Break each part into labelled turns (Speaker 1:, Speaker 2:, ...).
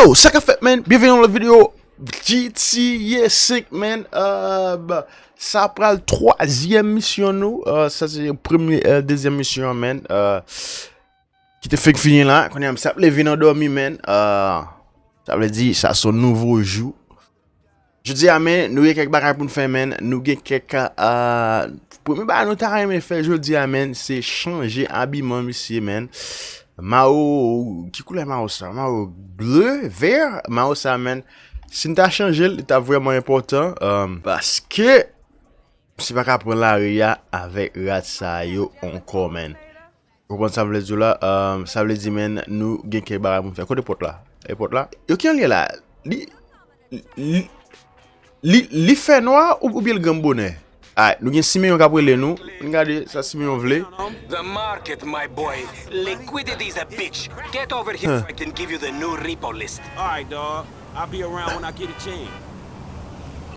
Speaker 1: Yo, ça qu'a fait, man? Bienvenue dans la vidéo GTA 5, man. Ça prend le troisième mission, nous. Ça, c'est la première, deuxième mission, man. Qui te fait finir là. Quand on s'appelle venir dormir, man. Ça veut dire, ça, c'est un nouveau jour. Je dis, man, nous avons quelques bagages pour nous faire, man. Nous avons quelques. Premier bagage, nous avons fait, je dis, man, c'est changer habillement, monsieur, man. Mao, qui couleur Mao ça? Mao bleu, vert, Mao ça, man. Si nous t'as changé, c'est vraiment important. Parce que c'est pas qu'à prendre la ria avec Ratsa yo encore, man. Vous comprenez ça veut dire là? Ça veut dire, man, nous gagnons quelques barres pour faire. Côté porte là. Et porte là. Yo qui est là? Li fait noir ou bien le gambonnet? Ah, nous avons Simeon qui a pris nous. Regardez, ça Simeon vle.
Speaker 2: The market, my boy. Liquidity is a bitch. Get over here so I can give you the new repo list.
Speaker 3: Alright, dog. I'll be around when I get a chance.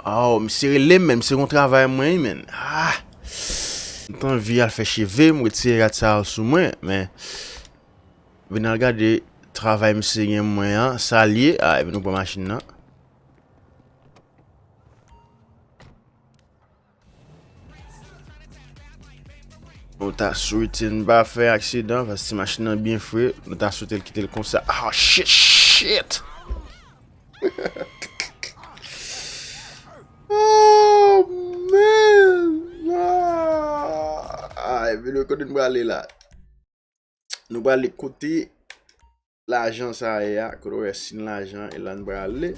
Speaker 1: Oh, monsieur rele même, c'est un travail moi, man. Ah. Tant vie à faire chevet, moi tirer ça sous moi, mais venez regarder travail monsieur gen moi, ça lié, ah, nous prend machine là. On t'a souhaité ne pas faire accident parce que la machine est bien frais. On t'a souhaité quitter le concert. Ah, shit. Oh, man. Ah, et puis le côté nous aller là. Nous allons aller côté l'argent ça y a. Quand on signe l'argent et là nous allons aller.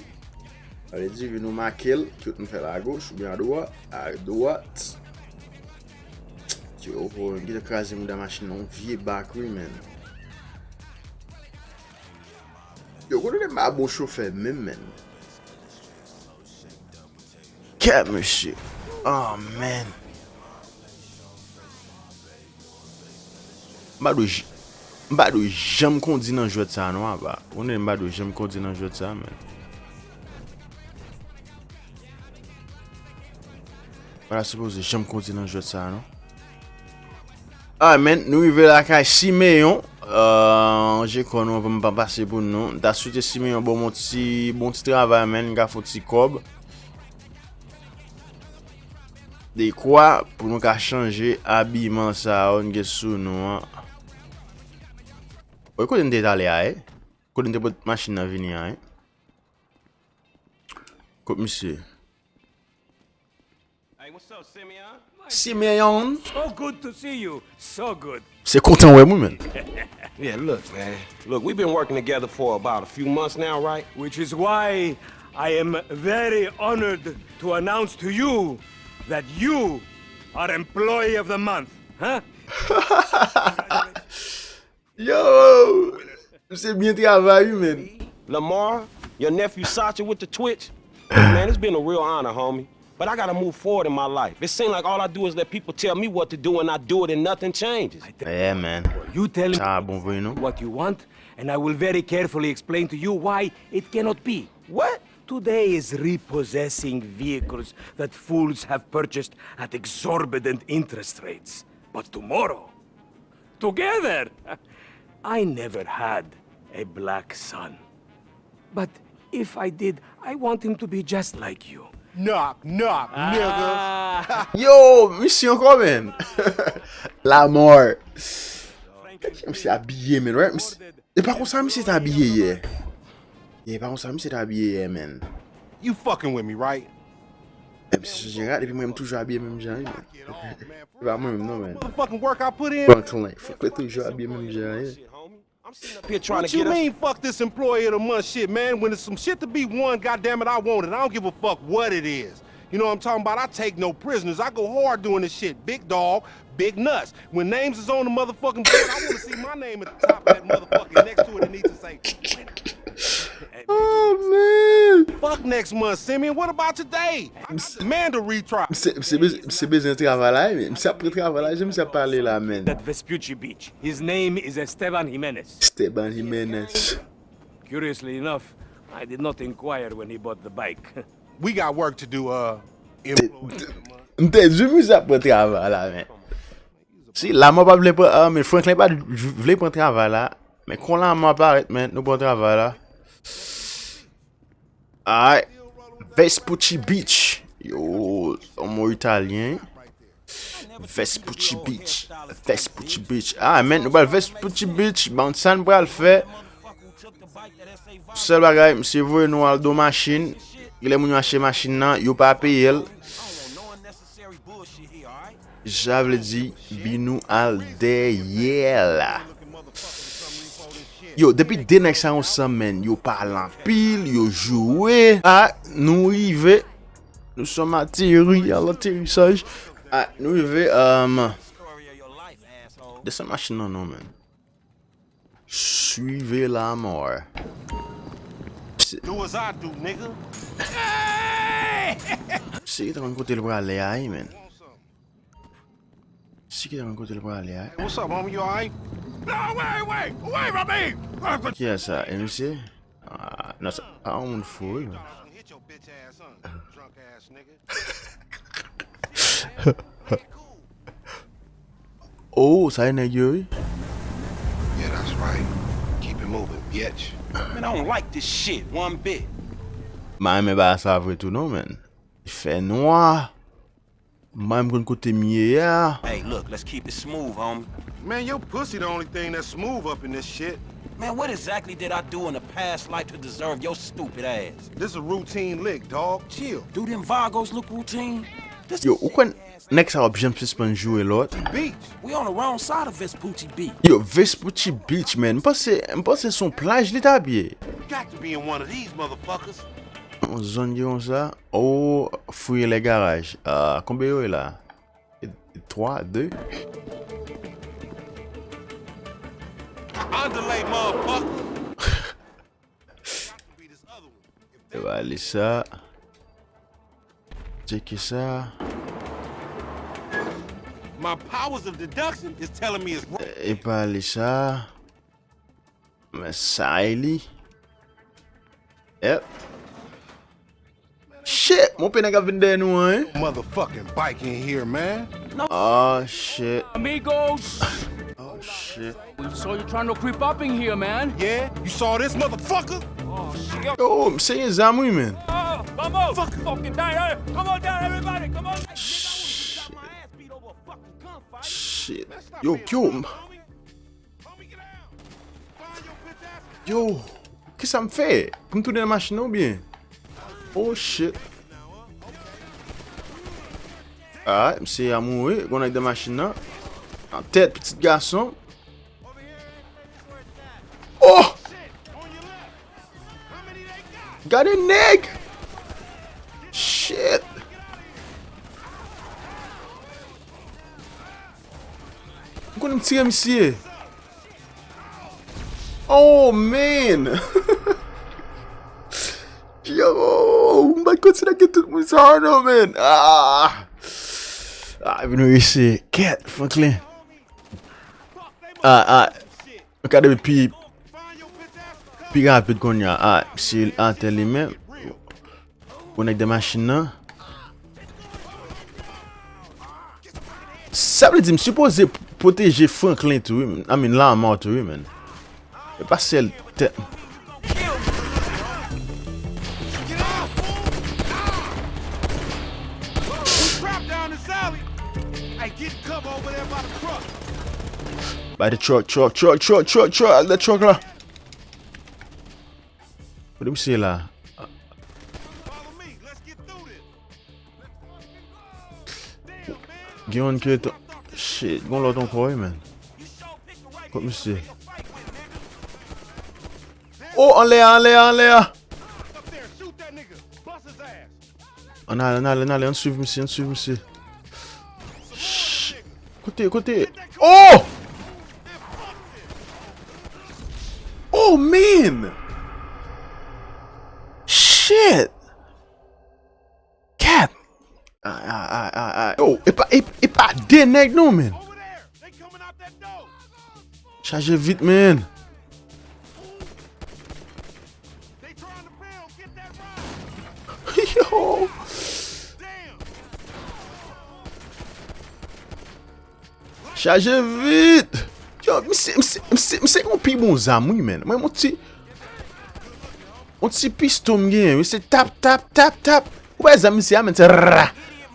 Speaker 1: On va dire, nous marquer que nous fait à gauche ou bien à droite. À droite. Yo, get a crazy with that machine on vie bakery, man. Yo, what are my bon chauffeur, man? Cat monsieur. Oh, man. Mbado j'aime qu'on dit dans le jeu de ça, non? On est mbado j'aime qu'on dit dans le jeu de ça, man. Voilà, suppose j'aime qu'on dit dans le jeu de ça, non? Ah, man, nous arrivons à la Simeon. J'ai connu, on va pas passer pour nous. T'as suite Simeon, bon petit travail, man. Il a fait un petit cob. De quoi, pour nous changer habillement, ça, on est sous nous. Oui, quand on est allé, hein? Quand on est pour machine à venir, hein? Comme monsieur.
Speaker 3: Hey, what's up, Simeon?
Speaker 1: Simeon.
Speaker 3: So good to see you. So good.
Speaker 1: C'est content, ouais, moi, man.
Speaker 3: Yeah, look, man. Look, we've been working together for about a few months now, right?
Speaker 4: Which is why I am very honored to announce to you that you are Employee of the Month, huh?
Speaker 1: Yo! C'est bien travaillé, man.
Speaker 3: Lamar, your nephew Sacha with the Twitch. Man, it's been a real honor, homie. But I gotta move forward in my life. It seems like all I do is let people tell me what to do and I do it and nothing changes.
Speaker 1: Yeah, man.
Speaker 4: You tell me
Speaker 1: Bon vrai, non?
Speaker 4: what you want, and I will very carefully explain to you why it cannot be.
Speaker 3: What?
Speaker 4: Today is repossessing vehicles that fools have purchased at exorbitant interest rates. But tomorrow, together, I never had a black son. But if I did, I want him to be just like you.
Speaker 5: Knock, nigga.
Speaker 1: Yo, mission encore, man. Lamar. Monsieur habillé, man, right? Et par contre, ça, monsieur est habillé hier. Et par contre, ça, monsieur est habillé hier, man.
Speaker 5: You fucking with me, right?
Speaker 1: Et puis, j'ai regardé, et puis moi, je suis toujours habillé même genre, man. Pas moi-même, non, man.
Speaker 5: Motherfucking work I put in.
Speaker 1: Bon, faut que toujours habillé même genre,
Speaker 3: I'm sitting up here trying
Speaker 5: What
Speaker 3: to
Speaker 5: you
Speaker 3: get us.
Speaker 5: mean, fuck this employee of the month shit, man? When there's some shit to be won, goddamn it, I want it. I don't give a fuck what it is. You know what I'm talking about? I take no prisoners. I go hard doing this shit. Big dog, big nuts. When names is on the motherfucking board, I want to see my name at the top of that motherfucking next to it. It needs to say,
Speaker 1: oh, man.
Speaker 5: fuck next month, Simeon. What about today? Man to retry.
Speaker 1: C'est besoin de travail, mais c'est après travail, j'aime ça parler là, man.
Speaker 4: At Vespucci Beach. His name is Esteban Jimenez.
Speaker 1: Esteban Jimenez.
Speaker 4: Curiously enough, I did not inquire when he bought the bike.
Speaker 5: We got work to do, employee.
Speaker 1: M'te dit, mais ça après travail là, man. Si, là, moi, pas voulais pas, mais Franklin pas voulait prendre travail là. Mais quand là, moi, paraît, man, nous prenons travail là. Alright. Vespucci Beach. Yo, un mot italien. Vespucci Beach. Vespucci Beach. Ah, men, nou bal Vespucci Beach. Ban san bral fe. Sel bagay, mse voye nou al do machine. Gile moun yo achete machine nan, yo pa paye el. J'avle di, bi nou al deyel. Yo, depi denek sa yon men, yo parlan pile, yo joué. Ah, nou rive. Nous sommes atterris à l'atterrissage. Ah, nous rive, descend machine non, non, man. Suivez la mort.
Speaker 5: Do as I do, nigga.
Speaker 1: C'est qui t'as côté le bras là, man. C'est qui t'as côté le là.
Speaker 5: What's up, homie? You alright? No, wait, away from me!
Speaker 1: Qui est ça, Misye? Ah, non, ça, on fout, man.
Speaker 5: Hit your bitch ass, huh? Drunk ass nigga.
Speaker 1: Oh, ça y est, nègre.
Speaker 5: Yeah, that's right. Keep it moving, bitch.
Speaker 3: Man, I don't like this shit one bit.
Speaker 1: Mais bah ça vrai tout non, man. Il fait noir. Même kon côté mieux ya.
Speaker 3: Hey, look, let's keep it smooth, homie.
Speaker 5: Man, your pussy the only thing that's smooth up in this shit.
Speaker 3: Man, what exactly did I do in a past life to deserve your stupid ass?
Speaker 5: This a routine lick, dog. Chill.
Speaker 3: Do them Vagos look routine? This
Speaker 1: Yo, ou kon next a j'aime suspend jouer l'autre.
Speaker 5: Beach.
Speaker 3: We on the wrong side of Vespucci Beach.
Speaker 1: Yo, Vespucci Beach, man. M'passe son plage l'état bien.
Speaker 5: Got to be in one of these motherfuckers.
Speaker 1: On zone comme ça. Oh, fouiller les garages. Combien yo est là? 3, 2.
Speaker 5: Underlay, motherfucker.
Speaker 1: On va aller ça. Checker ça.
Speaker 5: My powers of deduction is telling me it's wrong.
Speaker 1: Et pas aller ça. Mais ça, il Yep. Shit, mon pene ka vin de nou, hein?
Speaker 5: Motherfucking bike in here, man.
Speaker 1: Oh, shit.
Speaker 6: Amigos,
Speaker 1: Oh, shit.
Speaker 6: we saw you trying to creep up in here, man.
Speaker 5: Yeah, you saw this motherfucker?
Speaker 1: Yo, mse yon zamou, man.
Speaker 6: Oh, vamos, fucking down. Come on down, everybody. Come on.
Speaker 1: Shit. Shit. Yo, yo. Yo, que ça me fait? Pour me tourner la machine ou bien? Oh shit. Ah, c'est à mourir. On a des machines là. En tête, petit garçon. Oh! Got a neg! Shit! Pourquoi me tirer, Misye? Oh man! Yo! My God, c'est là que tout le monde s'en va, man! Ah! Ah, venu ici. Cat, Franklin. Regardez, puis rapide qu'on y a. Ah, c'est entre les mains. On a des machines là. Ça veut dire, je suis supposé protéger Franklin, tout, I mean, Lamar, tout, man. Et pas celle tête. By the truck, the truck là. What do we say là? Get on, kid. Shit, gon l'autre encore, man. Quoi, monsieur? Oh, en l'air. On allait, on suit, monsieur. Shit. Côté. Oh! Oh, man! Shit! Cat! Oh, et pas des nègres, non, man! Chargez vite, man! Yo! Chargez vite! Yo, c'est mon pi bon zamou, man! Moi, mon petit. On ti piston gen, we se tap. Ou pa zan misye men, se rrra.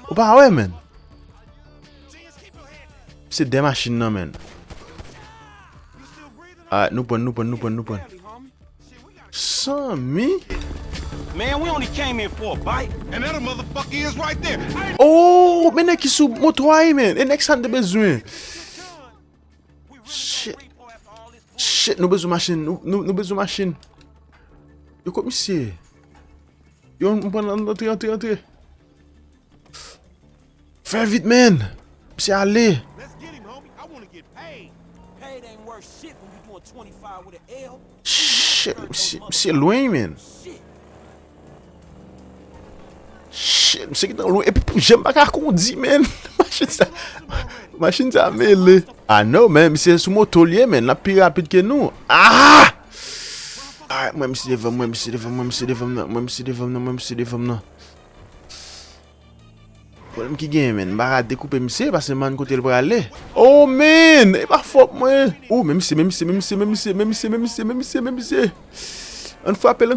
Speaker 1: Ou pa we men. Se de machine nan men. Nou pon. San mi?
Speaker 3: Man, we only came here for a bite.
Speaker 5: And that motherfucker is right there.
Speaker 1: Oh, men ek ki sou moto ay men. E nek san de bezwen. Shit, nou bezou machine. Nou bezou machine. Yo kout misye. Yo, mpon entre. Fè vite men. Misye ale.
Speaker 5: Let's get him, homie. I want to get paid.
Speaker 4: Paid ain't worth shit when you doing 25 with an L.
Speaker 1: Shit, misye loin men. Shit, misye ki tan loin. E pi jem baka kondi men. Machine sa mele. Non men, misye sou moto liye men. La pi rapide ke nou. Mwen misye devam nan. Problem ki gen men, mba ra dekoupe misye parce man kote l prale. Oh men, e pa fop mwen. Oh men misye. On fwapel.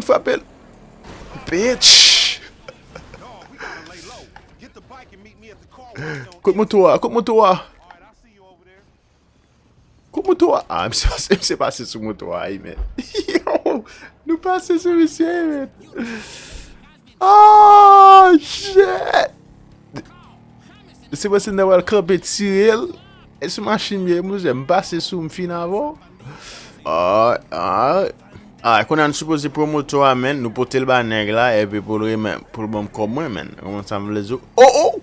Speaker 1: Bitch.
Speaker 5: Get the bike and meet me at the car wash.
Speaker 1: Kout moto a.
Speaker 5: All right, I'll see you over there.
Speaker 1: Kout moto a. Mse pase sou moto a men. Yo, nou pase sou misye men. Oh shit. Se wè se ne wè krapè tirel. E sou machin mye mou jè mbase sou mfin avon. Kon an suppose promoto a men. Nou potel ba neg la. E pe pou l bom kom mwen men. Koman sa mwen lezo. Oh!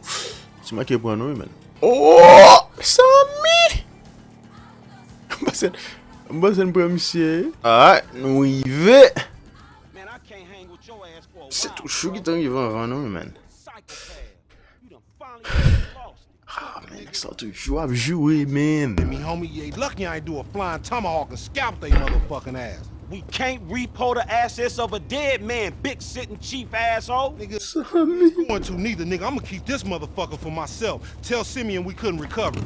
Speaker 1: Si mwen ke pran nou men. Oh! Sa mi! Mbasen pre misye. Nou yive.
Speaker 3: Man, I can't hang with your ass for a while.
Speaker 1: Se tou chou ki tan yive avan nou men.
Speaker 3: Psychopath. You done finally lost it.
Speaker 1: Man, ek sa tou jou ap jouwe men.
Speaker 5: Me, homie, you lucky I ain't do a flying tomahawk and scalp they motherfucking ass.
Speaker 3: We can't repo the assets of a dead man, big sitting chief asshole.
Speaker 5: Nigga, going to neither, nigga. I'm gonna keep this motherfucker for myself. Tell Simeon we couldn't recover.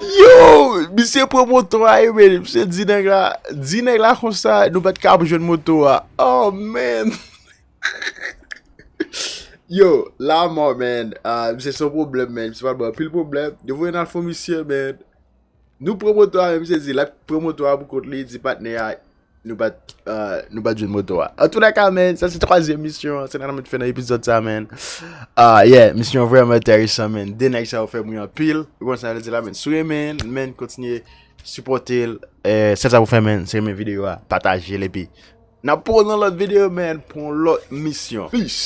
Speaker 1: Yo, misye pre moto a men. Misye di neg la kon sa nou bat ka ap jwen moto a. Oh man. Yo, Lamar men. Misye son problem men. Misye pat ba pil problem. Yo voyen al fon misye men. Nou pre moto a men. Misye di la pre moto a pou kont li di patne a. Nou bat jwen moto a. En tout la ka men. Sa se 3e mission. Se nan met fè nan epizod sa men. Mission vreman intéressant men. Denek sa ou fè mwen pil. Yon sa le di la men. Souye men. Men kontinye supporte. Se sa ou fè men. Se men video a. Pataje le pi. Nan pou nan lot video men. Pon lot mission. Peace.